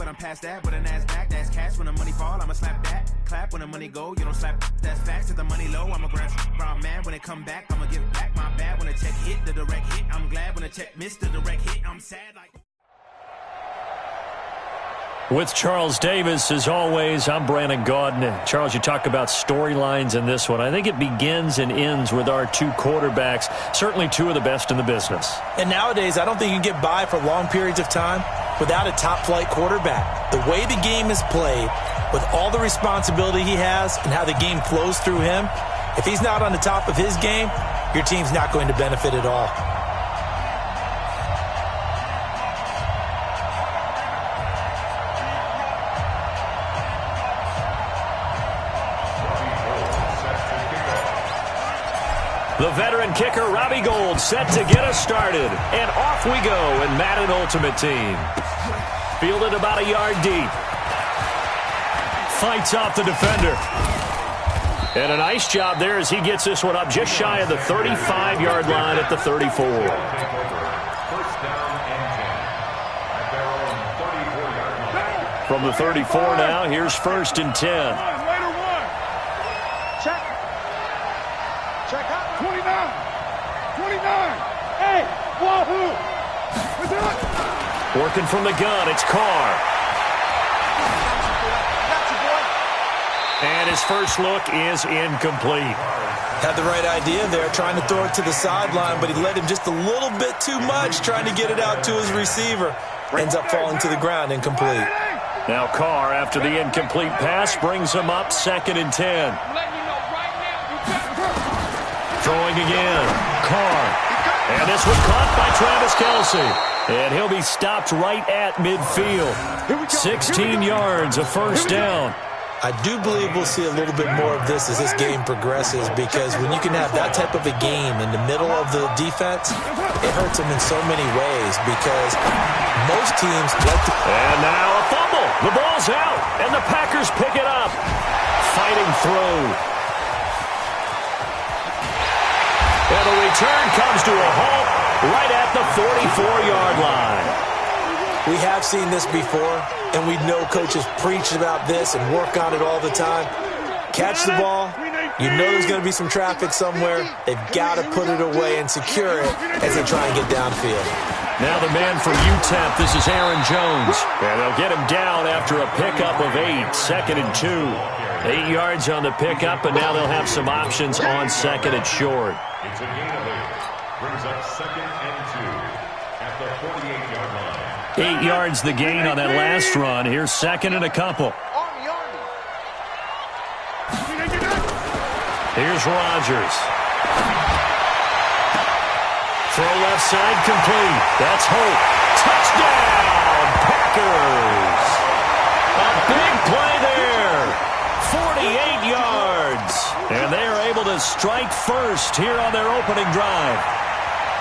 but I'm past that. With an ass back, that's cash. When the money fall, I'ma slap that. Clap when the money go, you don't slap. That's facts. If the money low, I'ma grab brown man. When it come back, I'ma give back my bad. When the check hit, the direct hit. I'm glad when the check missed the direct hit. I'm sad like. With Charles Davis, as always, I'm Brandon Gaudin. Charles, you talk about storylines in this one. I think it begins and ends with our two quarterbacks, certainly two of the best in the business. And nowadays, I don't think you can get by for long periods of time without a top-flight quarterback. The way the game is played, with all the responsibility he has and how the game flows through him, if he's not on the top of his game, your team's not going to benefit at all. The veteran kicker, Robbie Gould, set to get us started. And off we go in Madden Ultimate Team. Fielded about a yard deep. Fights off the defender. And a nice job there as he gets this one up just shy of the 35-yard line at the 34. From the 34 now, here's 1st and 10. Check out 29. 29. Hey, wahoo. Working from the gun, it's Carr. And his first look is incomplete. Had the right idea there, trying to throw it to the sideline, but he led him just a little bit too much, trying to get it out to his receiver. Ends up falling to the ground, incomplete. Now Carr, after the incomplete pass, brings him up 2nd and 10. Throwing again, Carr. And this one caught by Travis Kelce. And he'll be stopped right at midfield. 16 yards, a first down. I do believe we'll see a little bit more of this as this game progresses, because when you can have that type of a game in the middle of the defense, it hurts them in so many ways, because most teams like to... And now a fumble. The ball's out, and the Packers pick it up. Fighting through. And the return comes to a halt right at the 44-yard line. We have seen this before, and we know coaches preach about this and work on it all the time. Catch the ball. You know there's going to be some traffic somewhere. They've got to put it away and secure it as they try and get downfield. Now the man from UTEP, this is Aaron Jones. And they'll get him down after a pickup of 8, 2nd and 2. 8 yards on the pickup, and now they'll have some options on 2nd and short. It's a gain of 8. Brings up 2nd and 2 at the 48-yard line. 8 yards the gain on that last run. Here's 2nd and a couple. Here's Rodgers. Throw left side complete. That's Hope. Touchdown, Packers. A big play there. 48 yards. And they are able to strike first here on their opening drive.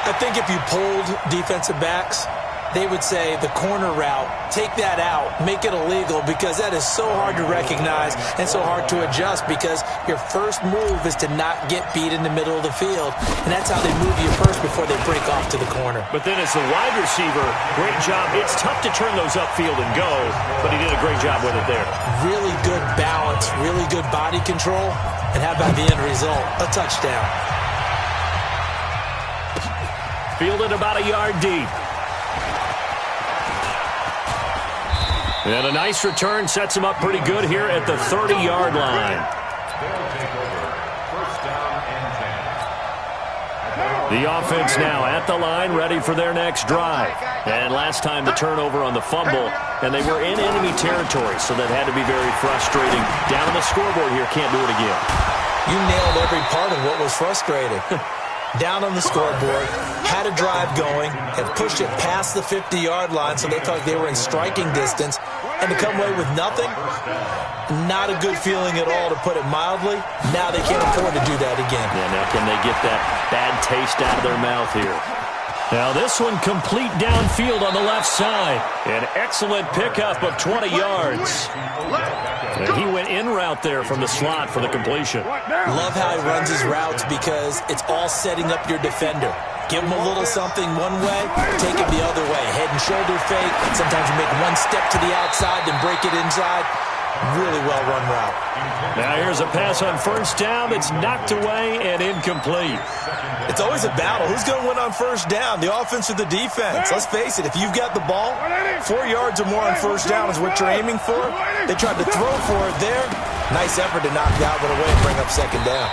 I think if you polled defensive backs, they would say the corner route, take that out, make it illegal, because that is so hard to recognize and so hard to adjust, because your first move is to not get beat in the middle of the field, and that's how they move you first before they break off to the corner. But then as the wide receiver, great job. It's tough to turn those upfield and go, but he did a great job with it there. Really good balance, really good body control, and how about the end result? A touchdown. Fielded about a yard deep. And a nice return sets him up pretty good here at the 30-yard line. They'll take over. 1st down and 10. The offense now at the line, ready for their next drive. And last time the turnover on the fumble, and they were in enemy territory, so that had to be very frustrating. Down on the scoreboard here, can't do it again. You nailed every part of what was frustrating. Down on the scoreboard, had a drive going, had pushed it past the 50-yard line, so they felt like they were in striking distance, and to come away with nothing, not a good feeling at all, to put it mildly. Now they can't afford to do that again. Yeah, now can they get that bad taste out of their mouth here? Now this one complete downfield on the left side. An excellent pickup of 20 yards. And he went in route there from the slot for the completion. Love how he runs his routes, because it's all setting up your defender. Give them a little something one way, take it the other way. Head and shoulder fake. Sometimes you make one step to the outside, then break it inside. Really well-run route. Now here's a pass on first down that's knocked away and incomplete. It's always a battle. Who's going to win on first down, the offense or the defense? Let's face it, if you've got the ball, 4 yards or more on first down is what you're aiming for. They tried to throw for it there. Nice effort to knock that one away and bring up second down.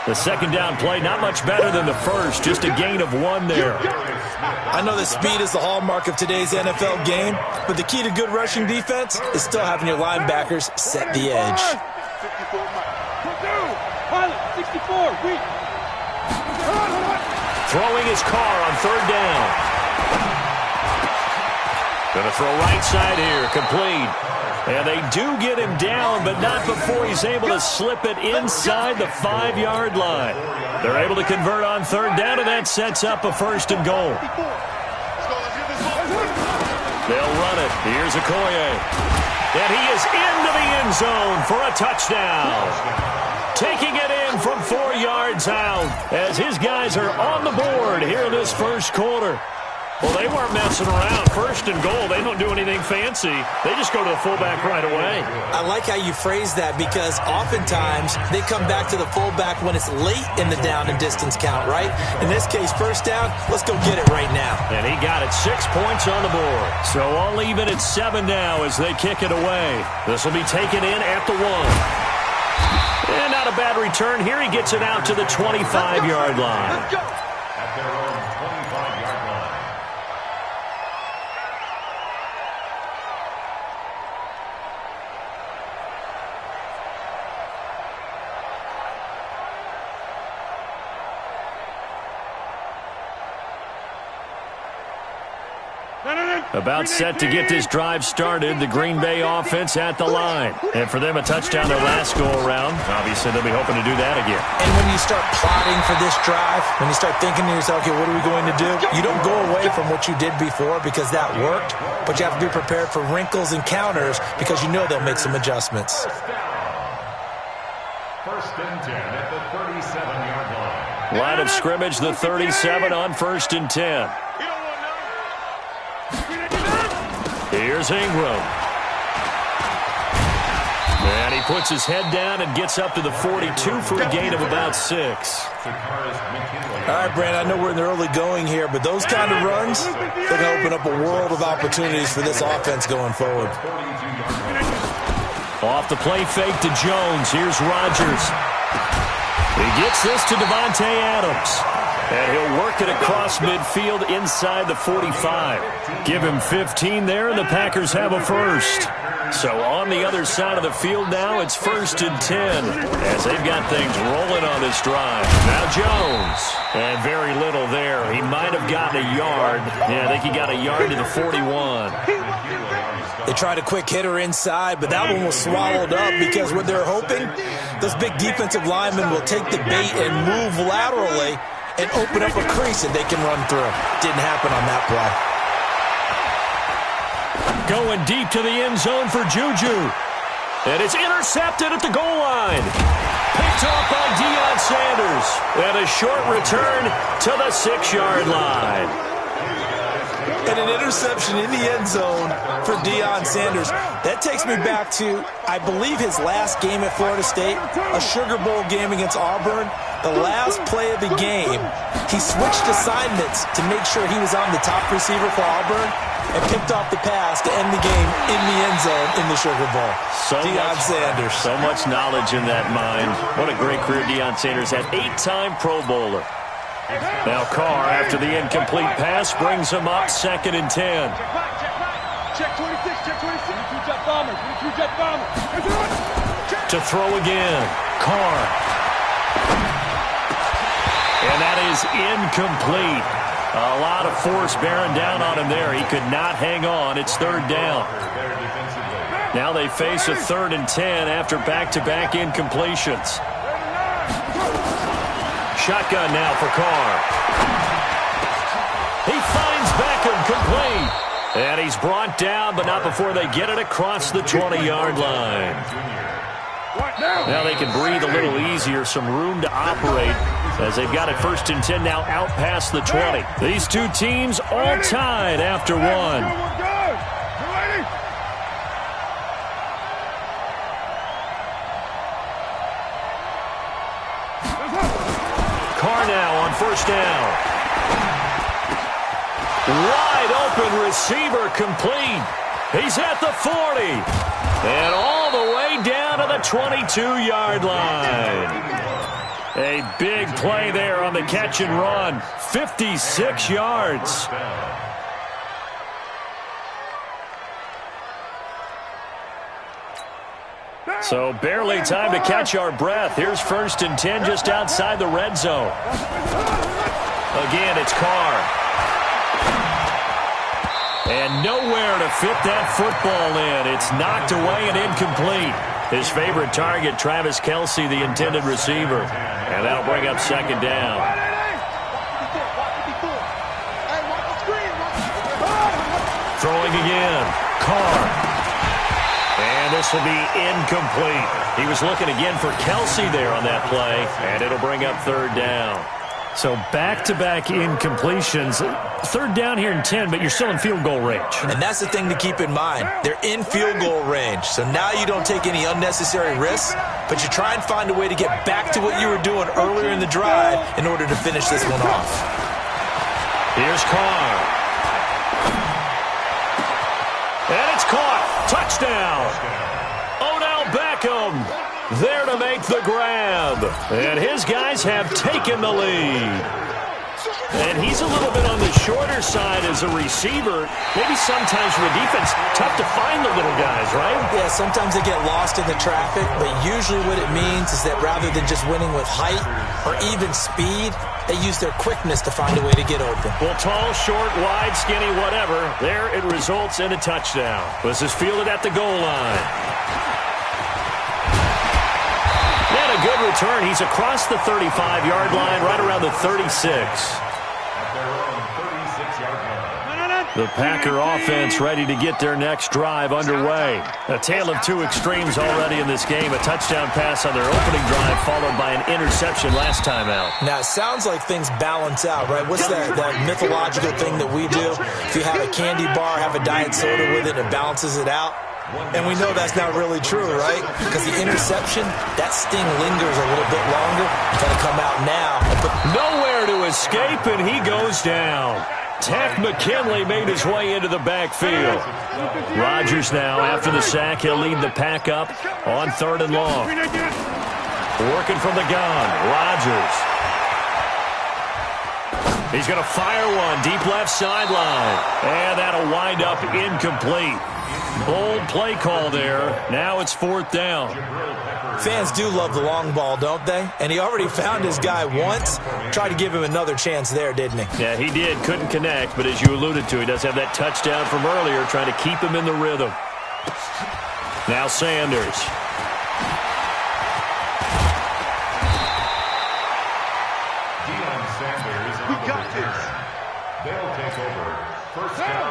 The second down play, not much better than the first, just a gain of 1 there. I know that speed is the hallmark of today's NFL game, but the key to good rushing defense is still having your linebackers set the edge. 64, Throwing his car on third down. Going to throw right side here, complete. And they do get him down, but not before he's able to slip it inside the 5-yard line. They're able to convert on third down, and that sets up a first and goal. They'll run it. Here's Okoye. And he is into the end zone for a touchdown. Taking it in from 4 yards out as his guys are on the board here in this first quarter. Well, they weren't messing around. First and goal, they don't do anything fancy. They just go to the fullback right away. I like how you phrase that because oftentimes they come back to the fullback when it's late in the down and distance count, right? In this case, first down, let's go get it right now. And he got it, 6 points on the board. So all even at 7 now as they kick it away. This will be taken in at the 1. And not a bad return. Here he gets it out to the 25-yard line. At their own 25-yard line. About set to get this drive started, the Green Bay offense at the line. And for them, a touchdown their last go-around. Obviously, they'll be hoping to do that again. And when you start plotting for this drive, when you start thinking to yourself, okay, what are we going to do? You don't go away from what you did before because that worked, but you have to be prepared for wrinkles and counters because you know they'll make some adjustments. First and 10 at the 37-yard line. Line of scrimmage, the 37 on first and 10. Here's Ingram. And he puts his head down and gets up to the 42 for a gain of about 6. All right, Brandon, I know we're in the early going here, but those kind of runs, they're going to open up a world of opportunities for this offense going forward. Off the play fake to Jones. Here's Rodgers. He gets this to Devontae Adams. And he'll work it across midfield inside the 45. Give him 15 there, and the Packers have a first. So on the other side of the field now, it's first and 10 as they've got things rolling on this drive. Now Jones. And very little there. He might have gotten a yard. Yeah, I think he got a yard to the 41. They tried a quick hitter inside, but that one was swallowed up because what they're hoping, those big defensive linemen will take the bait and move laterally and open up a crease that they can run through. Didn't happen on that play. Going deep to the end zone for Juju. And it's intercepted at the goal line. Picked off by Deion Sanders. And a short return to the 6-yard line. And an interception in the end zone for Deion Sanders. That takes me back to, I believe, his last game at Florida State, a Sugar Bowl game against Auburn. The last play of the game, he switched assignments to make sure he was on the top receiver for Auburn and picked off the pass to end the game in the end zone in the Sugar Bowl. Deion Sanders. So much knowledge in that mind. What a great career Deion Sanders had. 8-time Pro Bowler. Now Carr, after the incomplete pass, brings him up 2nd and 10. Check 26, check 26. 22 jet bomber, 22 jet bomber. To throw again. Carr. And that is incomplete. A lot of force bearing down on him there. He could not hang on. It's 3rd down. Now they face a 3rd and 10 after back-to-back incompletions. Shotgun now for Carr. He finds Beckham complete. And he's brought down, but not before they get it across the 20-yard line. Now they can breathe a little easier, some room to operate as they've got it 1st and 10 now out past the 20. These two teams all tied after one. Carr now on 1st down. Wide open receiver complete. He's at the 40. And all the way down to the 22-yard line. A big play there on the catch and run. 56 yards. So barely time to catch our breath. Here's 1st and 10 just outside the red zone. Again, it's Carr. And nowhere to fit that football in. It's knocked away and incomplete. His favorite target, Travis Kelce, the intended receiver. And that'll bring up 2nd down. Throwing again. Carr. And this will be incomplete. He was looking again for Kelce there on that play. And it'll bring up 3rd down. So back-to-back incompletions. 3rd down here in 10, but you're still in field goal range. And that's the thing to keep in mind. They're in field goal range. So now you don't take any unnecessary risks, but you try and find a way to get back to what you were doing earlier in the drive in order to finish this one off. Here's Carr. And it's caught. Touchdown. Odell Beckham there to make the grab. And his guys have taken the lead. And he's a little bit on the shorter side as a receiver. Maybe sometimes for the defense, tough to find the little guys, right? Yeah, sometimes they get lost in the traffic, but usually what it means is that rather than just winning with height or even speed, they use their quickness to find a way to get open. Well, tall, short, wide, skinny, whatever, there it results in a touchdown. This is fielded at the goal line. And a good return. He's across the 35-yard line, right around the 36. The Packer offense ready to get their next drive underway. A tale of two extremes already in this game. A touchdown pass on their opening drive followed by an interception last time out. Now, it sounds like things balance out, right? What's that mythological thing that we do? If you have a candy bar, have a diet soda with it, it balances it out. And we know that's not really true, right? Because the interception, that sting lingers a little bit longer. It's going to come out now. Nowhere to escape, and he goes down. Takk McKinley made his way into the backfield. Rodgers now, after the sack, he'll lead the pack up on 3rd and long. Working from the gun, Rodgers. He's going to fire one, deep left sideline. And that'll wind up incomplete. Bold play call there. Now it's 4th down. Fans do love the long ball, don't they? And he already found his guy once. Tried to give him another chance there, didn't he? Yeah, he did. Couldn't connect, but as you alluded to, he does have that touchdown from earlier, trying to keep him in the rhythm. Now Sanders.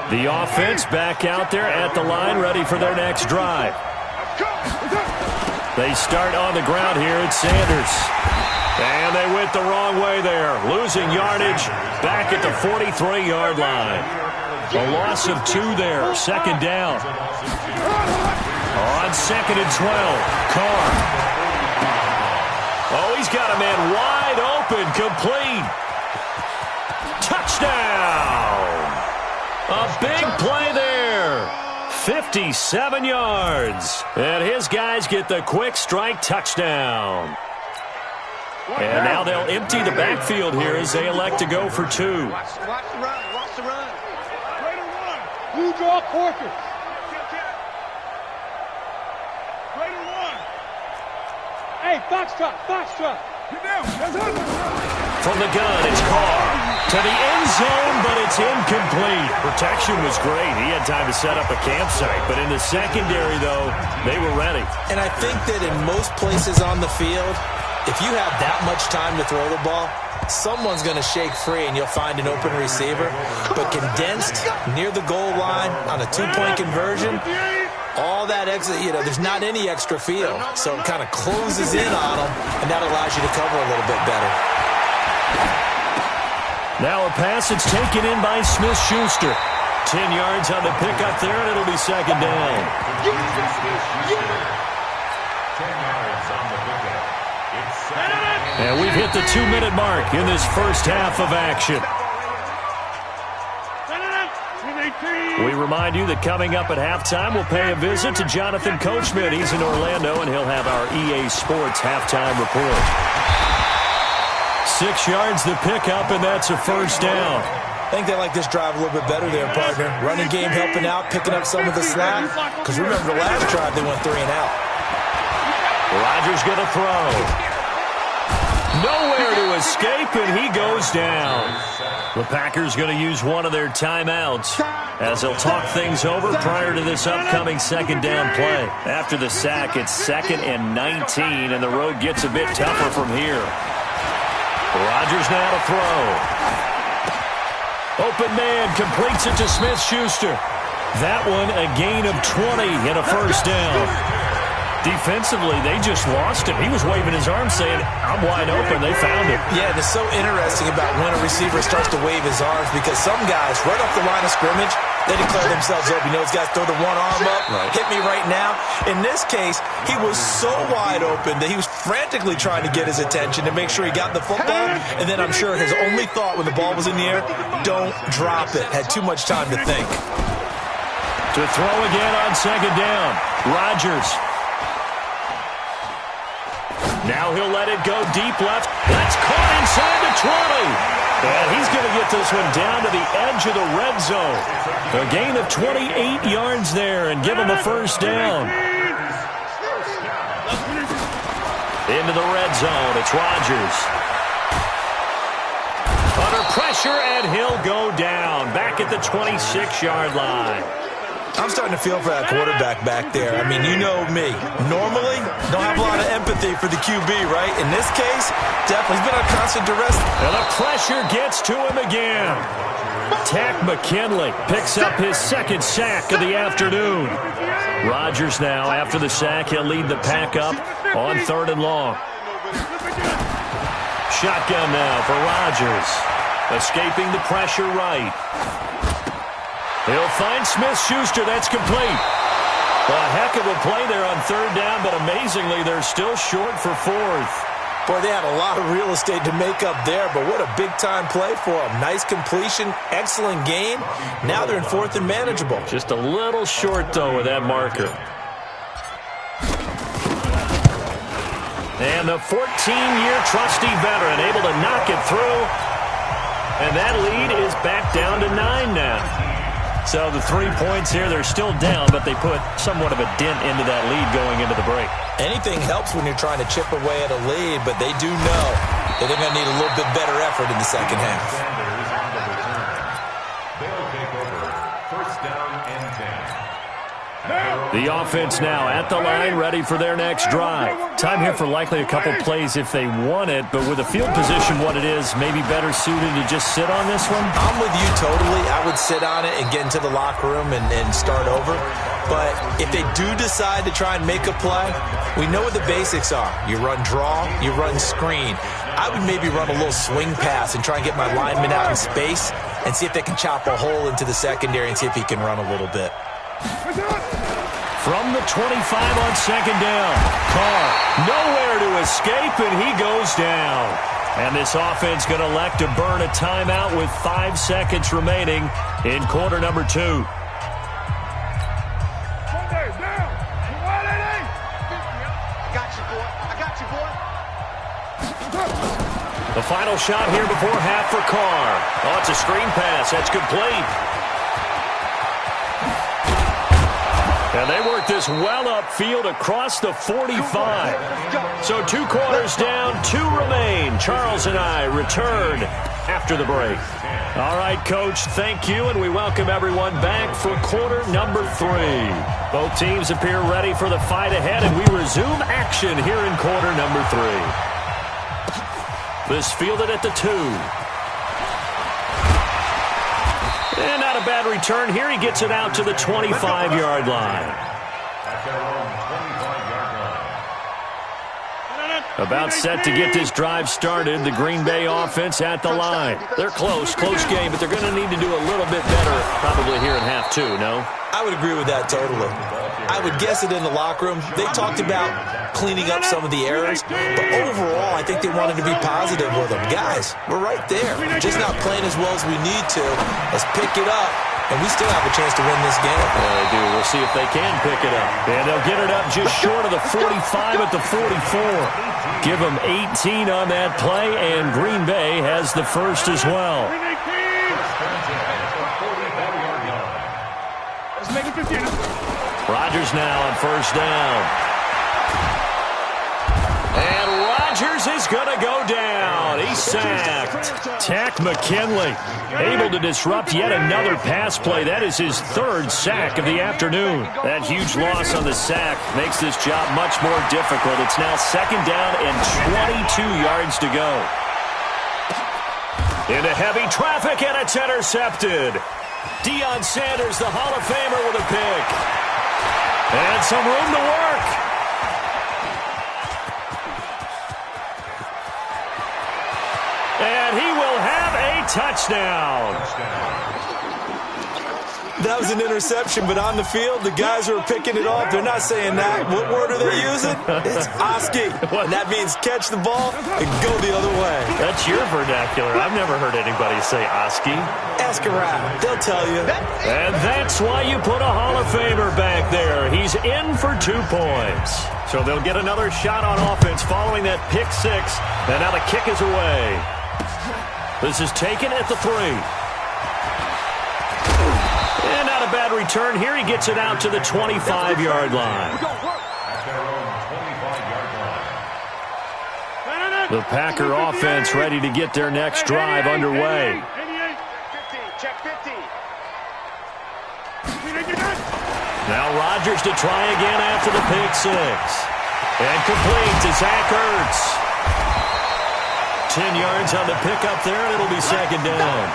The offense back out there at the line, ready for their next drive. They start on the ground here. It's Sanders. And they went the wrong way there. Losing yardage back at the 43-yard line. A loss of 2 there. 2nd down. On 2nd and 12. Carr. Oh, he's got a man wide open. Complete. Touchdown. A big play there. 57 yards. And his guys get the quick strike touchdown. And now they'll empty the backfield here as they elect to go for 2. Watch the run. Watch the run. Way to run. Blue draw quarter. Way to run. Hey, Foxtrot. Get down. From the gun, it's Carr. To the end zone, but it's incomplete. Protection was great. He had time to set up a campsite. But in the secondary, though, they were ready. And I think that in most places on the field, if you have that much time to throw the ball, someone's going to shake free and you'll find an open receiver. But condensed near the goal line on a 2-point conversion, all that extra, there's not any extra field. So it kind of closes in on them, and that allows you to cover a little bit better. Now a pass that's taken in by Smith-Schuster. 10 yards on the pickup there, and it'll be second down. 10 yards on the pickup. It's second down. And we've hit the 2-minute mark in this first half of action. We remind you that coming up at halftime, we'll pay a visit to Jonathan Coachman. He's in Orlando, and he'll have our EA Sports halftime report. 6 yards the pickup, and that's a first down. I think they like this drive a little bit better there, partner. Running game helping out, picking up some of the slack. Because remember the last drive, they went 3 and out. Rodgers going to throw. Nowhere to escape, and he goes down. The Packers going to use one of their timeouts as they'll talk things over prior to this upcoming second down play. After the sack, it's 2nd and 19, and the road gets a bit tougher from here. Rodgers now to throw. Open man completes it to Smith-Schuster. That one a gain of 20 and a first down. Defensively, they just lost him. He was waving his arms saying, I'm wide open. They found him. Yeah, and it's so interesting about when a receiver starts to wave his arms because some guys, right off the line of scrimmage, they declare themselves open. Those guys throw the one arm up, hit me right now. In this case, he was so wide open that he was frantically trying to get his attention to make sure he got the football. And then I'm sure his only thought when the ball was in the air, don't drop it. Had too much time to think. To throw again on second down. Rodgers. Now he'll let it go deep left. That's caught inside the 20. And he's going to get this one down to the edge of the red zone. A gain of 28 yards there and give him a first down. Into the red zone. It's Rodgers. Under pressure, and he'll go down. Back at the 26-yard line. I'm starting to feel for that quarterback back there. I mean, you know me. Normally, don't have a lot of empathy for the QB, right? In this case, definitely. He's been on constant duress. And the pressure gets to him again. Tack McKinley picks up his second sack of the afternoon. Rodgers now, after the sack, he'll lead the pack up on 3rd and long. Shotgun now for Rodgers. Escaping the pressure right. He'll find Smith-Schuster. That's complete. A heck of a play there on 3rd down, but amazingly, they're still short for 4th. Boy, they had a lot of real estate to make up there, but what a big-time play for them. Nice completion, excellent game. Now they're in 4th and manageable. Just a little short, though, with that marker. And the 14-year trusty veteran able to knock it through. And that lead is back down to 9 now. So the 3 points here, they're still down, but they put somewhat of a dent into that lead going into the break. Anything helps when you're trying to chip away at a lead, but they do know that they're going to need a little bit better effort in the second half. They'll take over. First down and 10. The offense now at the line, ready for their next drive. Time here for likely a couple plays if they want it, but with the field position what it is, maybe better suited to just sit on this one? I'm with you totally. I would sit on it and get into the locker room and start over. But if they do decide to try and make a play, we know what the basics are. You run draw, you run screen. I would maybe run a little swing pass and try and get my lineman out in space and see if they can chop a hole into the secondary and see if he can run a little bit. From the 25 on second down. Carr nowhere to escape, and he goes down. And this offense going to elect to burn a timeout with 5 seconds remaining in quarter number 2. The final shot here before half for Carr. Oh, it's a screen pass. That's complete. And they work this well upfield across the 45. So 2 quarters down, 2 remain. Charles and I return after the break. All right, Coach, thank you, and we welcome everyone back for quarter number 3. Both teams appear ready for the fight ahead, and we resume action here in quarter number 3. This fielded at the 2. And not a bad return here. He gets it out to the 25-yard line. their own 25-yard line. About set to get this drive started. The Green Bay offense at the line. They're close game, but they're going to need to do a little bit better probably here in half two, no? I would agree with that totally. I would guess it in the locker room. They talked about cleaning up some of the errors, but overall, I think they wanted to be positive with them. Guys, we're right there. Just not playing as well as we need to. Let's pick it up, and we still have a chance to win this game. Yeah, they do. We'll see if they can pick it up. And they'll get it up just short of the 45 at the 44. Give them 18 on that play, and Green Bay has the first as well. Let's make it 15. Rodgers now on first down. And Rodgers is going to go down. He's sacked. Tack McKinley able to disrupt yet another pass play. That is his third sack of the afternoon. That huge loss on the sack makes this job much more difficult. It's now second down and 22 yards to go. Into heavy traffic, and it's intercepted. Deion Sanders, the Hall of Famer, with a pick. And some room to work. And he will have a touchdown. That was an interception, but on the field, the guys who are picking it off, they're not saying that. What word are they using? It's Oski. And that means catch the ball and go the other way. That's your vernacular. I've never heard anybody say Oski. Ask around. They'll tell you. And that's why you put a Hall of Famer back there. He's in for 2 points. So they'll get another shot on offense following that pick six. And now the kick is away. This is taken at the 3. And not a bad return here. He gets it out to the 25-yard line. The Packer offense ready to get their next drive underway. Now Rodgers to try again after the pick six. And complete to Zach Ertz. 10 yards on the pickup there, and it'll be second down.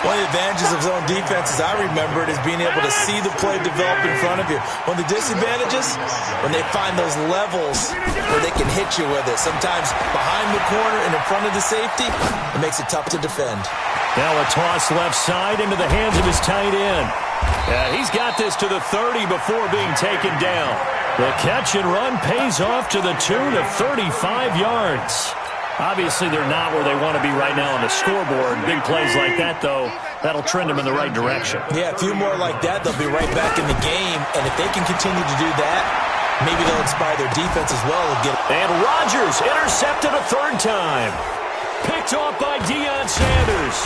One of the advantages of zone defense, as I remember it, is being able to see the play develop in front of you. One of the disadvantages, when they find those levels where they can hit you with it. Sometimes behind the corner and in front of the safety, it makes it tough to defend. Now a toss left side into the hands of his tight end. He's got this to the 30 before being taken down. The catch and run pays off to the tune of 35 yards. Obviously, they're not where they want to be right now on the scoreboard. Big plays like that, though, that'll trend them in the right direction. Yeah, a few more like that, they'll be right back in the game. And if they can continue to do that, maybe they'll inspire their defense as well. And Rodgers intercepted a third time. Picked off by Deion Sanders.